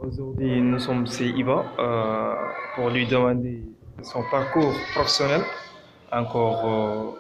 Aujourd'hui, nous sommes chez Iba pour lui demander son parcours professionnel, encore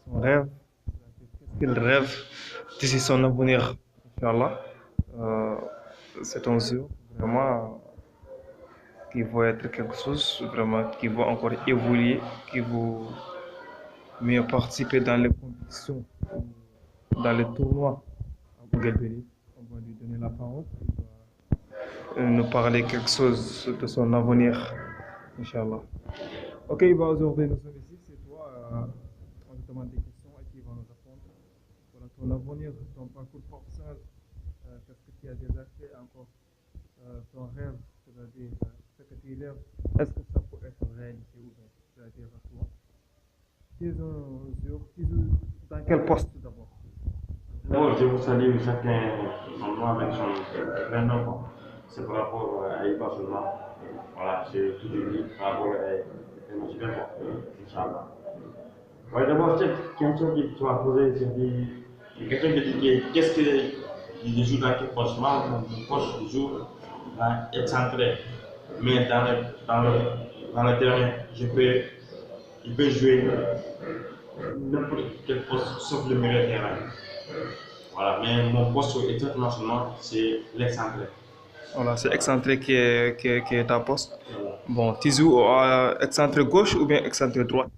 son rêve, qu'est-ce qu'il rêve d'ici son avenir, Inch'Allah. Euh, c'est un jour vraiment qui va être quelque chose vraiment qui va encore évoluer, qui va mieux participer dans les compétitions, dans les tournois à Ouagadougou. On va lui donner la parole. Il va nous parler quelque chose de son avenir, Inch'Allah. Ok, bah aujourd'hui nous sommes ici, c'est toi. On te demande des questions et tu vas nous répondre. Voilà ton avenir, ton parcours professionnel, qu'est-ce que tu as déjà fait encore, ton rêve, c'est-à-dire ce que tu rêves, est-ce que ça peut être réalisé ou bien, c'est-à-dire toi. Tu es un jour, tu joues dans quel poste d'abord? D'abord, je vous salue chacun son nom avec son prénom. Bon. C'est par rapport à Iba seulement. Voilà, c'est tout de suite par rapport à mon super bon. Inch'Allah. Ouais, d'abord, cette question que tu m'as posée, c'est une question qui dit qu'est-ce que je joue dans quel poste? Moi, mon poste, je joue dans excentré. Mais dans le terrain, je peux jouer n'importe quel poste sauf le milieu de terrain. Voilà, mais mon poste international, c'est l'excentré. Voilà, c'est excentré qui est ta poste. Voilà. Bon, tu joues excentré gauche ou bien excentré droite?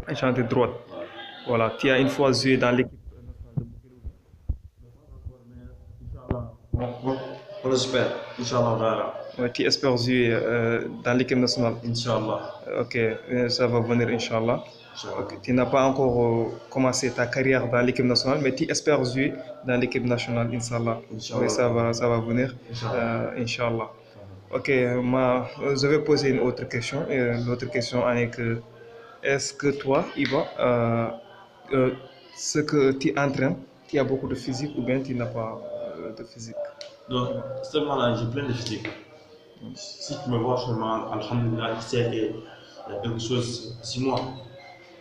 Excentré droite. Voilà. Voilà, tu as une fois joué dans l'équipe nationale de On espère, Inch'Allah, voilà. Ouais, tu espères jouer dans l'équipe nationale. Inch'Allah. Ok, ça va venir, Inch'Allah. Ok, Inch'Allah. tu n'as pas encore commencé ta carrière dans l'équipe nationale, mais tu espères jouer dans l'équipe nationale, Inch'Allah. Oui, Inch'Allah. ça va venir, Inch'Allah. Inch'Allah. Ok, je vais poser une autre question. L'autre question est que, est-ce que toi, Iba, euh, ce que tu entraînes, tu as beaucoup de physique ou bien tu n'as pas de physique? Donc, seulement là, j'ai plein de physique. Si tu me vois seulement, Alhamdulillah, tu sais qu'il y a quelque chose, 6 mois,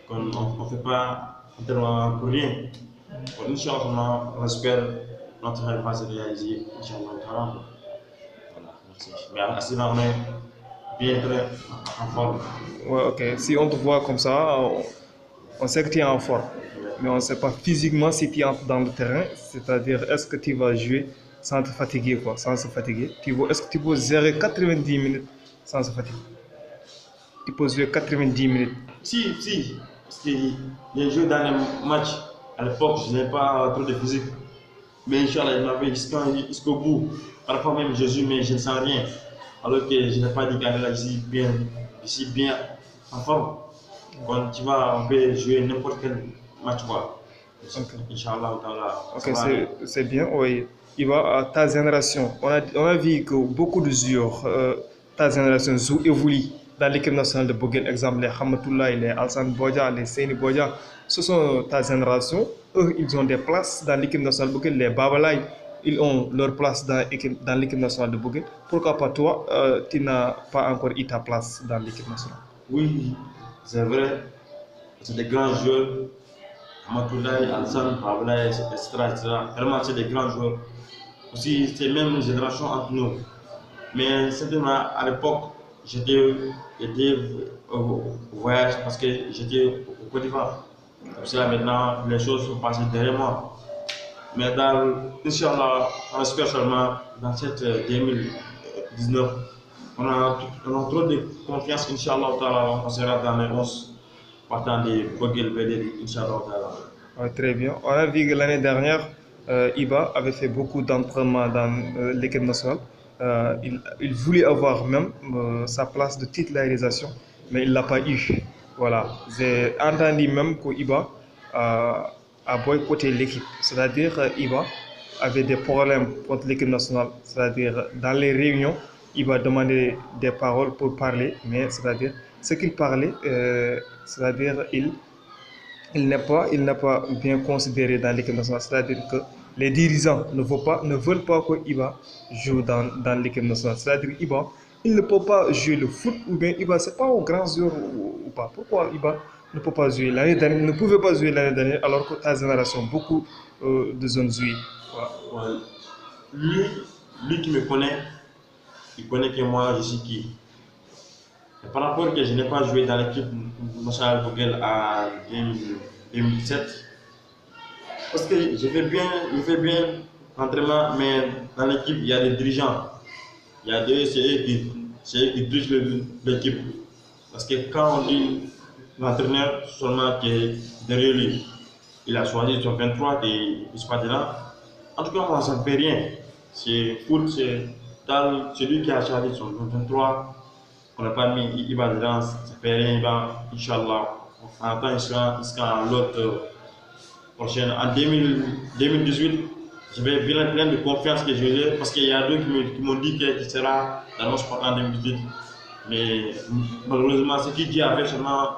qu'on ne fait pas tellement pour rien. Bon, Inch'Allah, on espère notre rêve va se réaliser, Inch'Allah. Voilà, merci. Mais sinon, on est bien très en forme. Ouais, ok. Si on te voit comme ça, on sait que tu es en forme, mais on ne sait pas physiquement si tu entres dans le terrain, c'est-à-dire est-ce que tu vas jouer sans te fatiguer, quoi, sans se fatiguer. Est-ce que tu peux gérer 90 minutes sans se fatiguer? Tu peux jouer 90 minutes. Si, parce que les joué dans les matchs, à l'époque, je n'ai pas trop de physique. Mais Inch'Allah, il m'avait jusqu'au bout. Parfois même, je joue, mais je ne sens rien. Alors que je n'ai pas dit qu'elle est ici bien en forme. Quand tu vas, on peut jouer n'importe quel match, quoi. Ok, Inch'Allah, ça ok, va aller. c'est bien, oui. Il va à ta génération. On a vu que beaucoup de joueurs, ta génération joue évolue dans l'équipe nationale de Boguel, exemple les Hamatoullah, les Alsan Bodja, les Seini Bodja. Ce sont ta génération. Eux, ils ont des places dans l'équipe nationale de Boguel. Les Babalay, ils ont leur place dans l'équipe nationale de Boguel. Pourquoi pas toi, tu n'as pas encore eu ta place dans l'équipe nationale? Oui, c'est vrai. C'est des grands joueurs. Matoulaye, Alsan, Pablaye, etc. Vraiment, c'est des grands joueurs. Aussi, c'est même une génération entre nous. Mais certainement, à l'époque, j'étais au voyage parce que j'étais au Côte d'Ivoire. Comme ça, maintenant, les choses sont passées derrière moi. Mais Inch'Allah, on espère seulement dans cette 2019, on a trop de confiance, Inch'Allah, on sera dans les 11 partant de Bogel Bedeli, Inch'Allah. Ouais, très bien. On a vu que l'année dernière, Iba avait fait beaucoup d'entraînements dans l'équipe nationale. Il voulait avoir même sa place de titularisation, mais il ne l'a pas eu. Voilà. J'ai entendu même que Iba a boycotté l'équipe. C'est-à-dire, Iba avait des problèmes contre l'équipe nationale. C'est-à-dire, dans les réunions, Iba demandait des paroles pour parler, mais c'est-à-dire, ce qu'il parlait, c'est-à-dire, il n'est pas bien considéré dans l'équipe nationale. C'est-à-dire que les dirigeants ne veulent pas que Iba joue dans l'équipe nationale. C'est-à-dire Iba, il ne peut pas jouer le foot ou bien Iba, c'est pas un grand joueur ou pas. Pourquoi Iba ne peut pas jouer l'année dernière, ne pouvait pas jouer l'année dernière alors que ta génération, beaucoup de jeunes jouent. Voilà. Ouais. Lui, lui qui me connaît, il connaît que moi je suis qui. Et par rapport que je n'ai pas joué dans l'équipe nationale Vogel en 2017, parce que je fais bien l'entraînement, mais dans l'équipe, il y a des dirigeants. Il y a des, c'est eux qui dirigent l'équipe. Parce que quand on dit l'entraîneur seulement qui est derrière lui, il a choisi son 23 et il ne se pas dedans. En tout cas, moi, ça ne fait rien. C'est foot, c'est celui qui a choisi son 23. On n'a pas mis Iba dedans, ça ne fait rien. Iba, Inch'Allah. En attend, il sera en l'autre prochaine. En 2018, je vais plein de confiance que j'ai parce qu'il y a deux qui m'ont dit qu'il sera dans notre sport en 2018. Mais malheureusement, ce qu'il dit avec seulement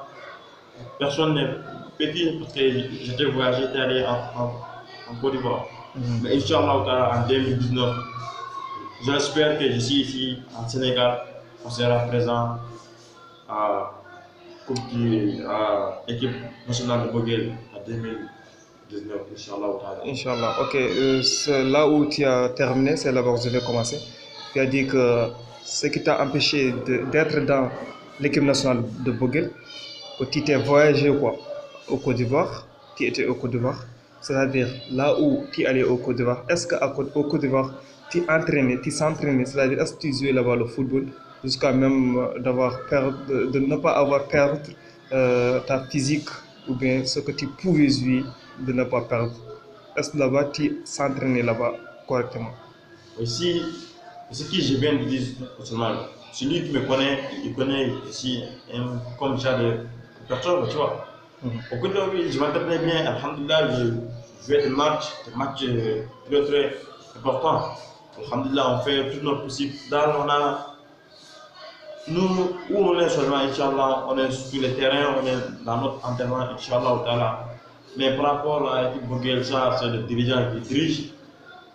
personne n'est petit parce que j'étais voyagé, j'étais allé en Côte d'Ivoire. Mais Inch'Allah, en 2019, j'espère que je suis ici en Sénégal, on sera présent à l'équipe nationale de Boguel en 2019, Inch'Allah. Inch'Allah. Ok, c'est là où tu as terminé, c'est là où je vais commencer. Tu as dit que ce qui t'a empêché d'être dans l'équipe nationale de Boguel, que tu t'es voyagé quoi, au Côte d'Ivoire, tu étais au Côte d'Ivoire, c'est-à-dire là où tu es allé au Côte d'Ivoire, est-ce qu'au Côte d'Ivoire, tu entraînais, tu s'entraînais, c'est-à-dire est-ce que tu jouais là-bas le football, jusqu'à même de ne pas avoir perdu ta physique ou bien ce que tu pouvais jouer, de ne pas perdre. Est-ce que là-bas, tu s'entraînais là-bas correctement? Aussi, ce que je viens de dire personnellement, celui qui me connaît, il connaît ici comme ça de personne, tu vois. Au côté de je m'entraînais bien, alhamdulillah, je jouais des matchs très très importants. Alhamdulillah, on fait tout notre possible. Nous, où on est seulement, Inch'Allah, on est sur le terrain, on est dans notre entraînement, Inch'Allah. Mais par rapport à l'équipe Boguel, ça, c'est le dirigeant qui dirige.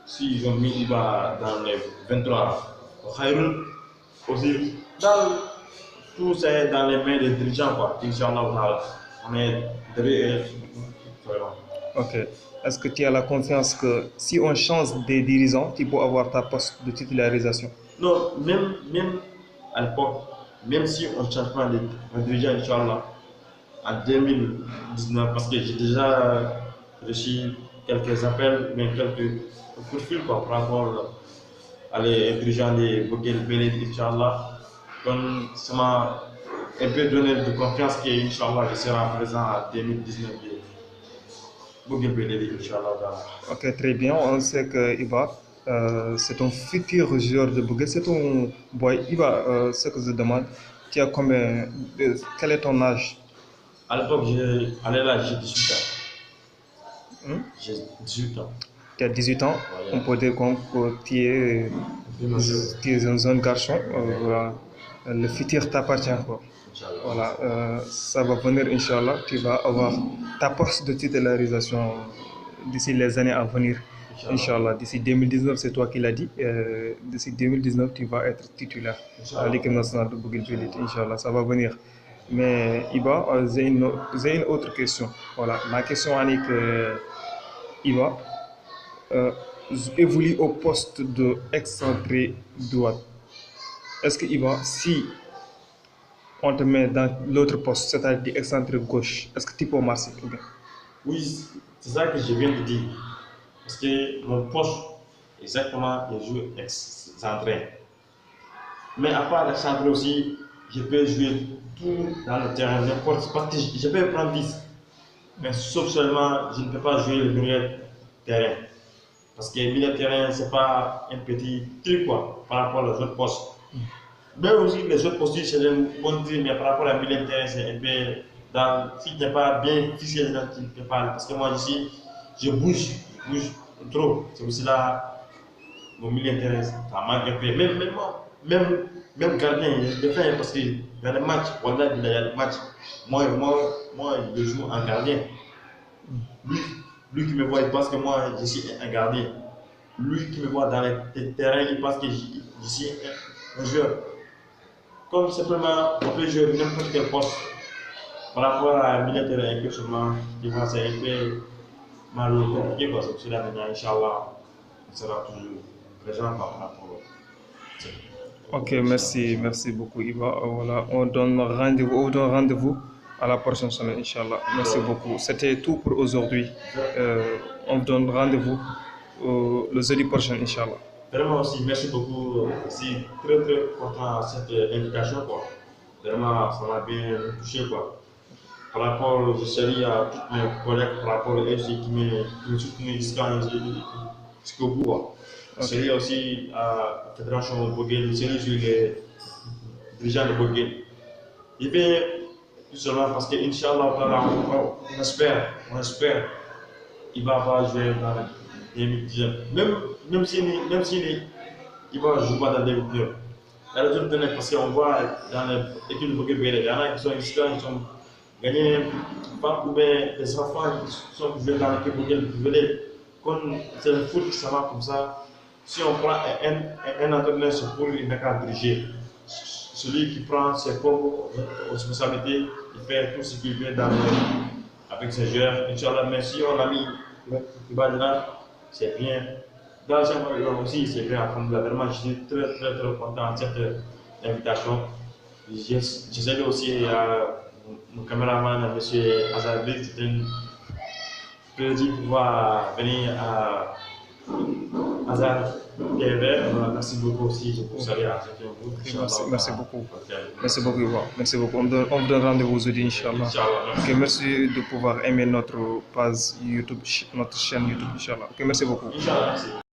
S'ils ont mis Iba dans les 23 au Khairul, aussi, tout c'est dans les mains des dirigeants, quoi. Inch'Allah, on est derrière. Ok. Est-ce que tu as la confiance que si on change des dirigeants, tu peux avoir ta poste de titularisation? Non, même à l'époque, même si on ne change pas les dirigeants, Inch'Allah, en 2019, parce que j'ai déjà reçu quelques appels, mais quelques coups de fil quoi, par rapport à les dirigeants de Boguel Beled, Inch'Allah. Donc, ça m'a un peu donné de confiance que, Inch'Allah, je serai présent en 2019 de Boguel Beled, Inch'Allah. Ok, très bien. On sait que Iba, c'est un futur joueur de Boguel. C'est un boy. Iba, ce que je demande, tu as combien, quel est ton âge? À l'époque, j'ai 18 ans. J'ai 18 ans. Tu as 18 ans, Voilà. on peut dire que tu es un jeune garçon. Voilà. Le futur t'appartient, quoi. Voilà, ça va venir, Inch'Allah. Tu vas avoir ta poste de titularisation d'ici les années à venir. Inch'Allah, d'ici 2019, c'est toi qui l'as dit. D'ici 2019, tu vas être titulaire à l'équipe nationale de Boguel Beled. Inch'Allah, ça va venir. Mais Iba, j'ai une autre question. Voilà, ma question est que Iba évolue au poste de excentré droite. Est-ce que Iba, si on te met dans l'autre poste, c'est-à-dire excentré gauche, est-ce que tu peux marcher ou bien? Oui, c'est ça que je viens de dire. Parce que mon poste, exactement, je joue excentré. Mais à part l'excentré aussi, je peux jouer tout dans le terrain, n'importe quoi. Je peux prendre 10. Mais sauf seulement, je ne peux pas jouer le milieu de terrain. Parce que le milieu de terrain, ce n'est pas un petit truc quoi, par rapport aux autres postes. Mais aussi, les autres postes, c'est un bon truc, mais par rapport à la milieu de terrain, c'est un peu. Si tu n'es pas bien fixé dedans, tu ne peux pas. Parce que moi, ici, je bouge trop. C'est aussi là, mon milieu de terrain, ça manque un peu. Même gardien, je le fais parce qu'il y a des matchs. Voilà, il y a des matchs. Moi, je joue en gardien. Lui qui me voit, il pense que moi, je suis un gardien. Lui qui me voit dans les terrains, il pense que je suis un joueur. Comme simplement, on peut jouer n'importe quel poste. Par rapport à un milieu de terrain, que seulement, c'est un peu mal compliqué. C'est pour cela maintenant, Inch'Allah, on sera toujours les gens par rapport au. Ok, merci beaucoup, Iba. Voilà, on donne rendez-vous à la prochaine semaine, Inch'Allah. Merci beaucoup. C'était tout pour aujourd'hui. On vous donne rendez-vous le jeudi prochain, Inch'Allah. Vraiment aussi, merci beaucoup. C'est très très content cette invitation, quoi. Vraiment, ça m'a bien touché, quoi. Par rapport, je salue à tous mes collègues, par rapport à eux qui me soutenaient jusqu'au bout, quoi. Je salue aussi à la Fédération de Boguel, je salue sur les dirigeants de Boguel. Et bien, tout seulement parce que, Inch'Allah, on espère, il va avoir joué dans les 2019. Même s'il il va jouer pas dans les 2019. La raison de tenir, parce qu'on voit dans l'équipe de Boguel, il y en a qui sont ici, qui sont gagnés, ou bien les enfants qui sont joués dans l'équipe de Boguel. Comme c'est le foot, ça va comme ça. Si on prend un entraîneur, c'est pour il n'a qu'à diriger. Celui qui prend ses propres responsabilités, il fait tout ce qu'il veut avec ses joueurs. Inch'Allah, mais si on a mis Ibadina, c'est bien. Dans le Cameroun aussi, c'est bien. Vraiment, je suis très, très, très content de cette invitation. Je salue aussi mon caméraman, M. Azarbi. C'était un plaisir de pouvoir venir à Azar TV. Merci beaucoup aussi. Je vous salue à chacun de vous. Merci beaucoup. Merci beaucoup, Iba. Merci beaucoup. On vous donne rendez-vous aujourd'hui, Inch'Allah. Ok, merci de pouvoir aimer notre page YouTube, notre chaîne YouTube, Inch'Allah. Ok, merci beaucoup. Inch'Allah, merci.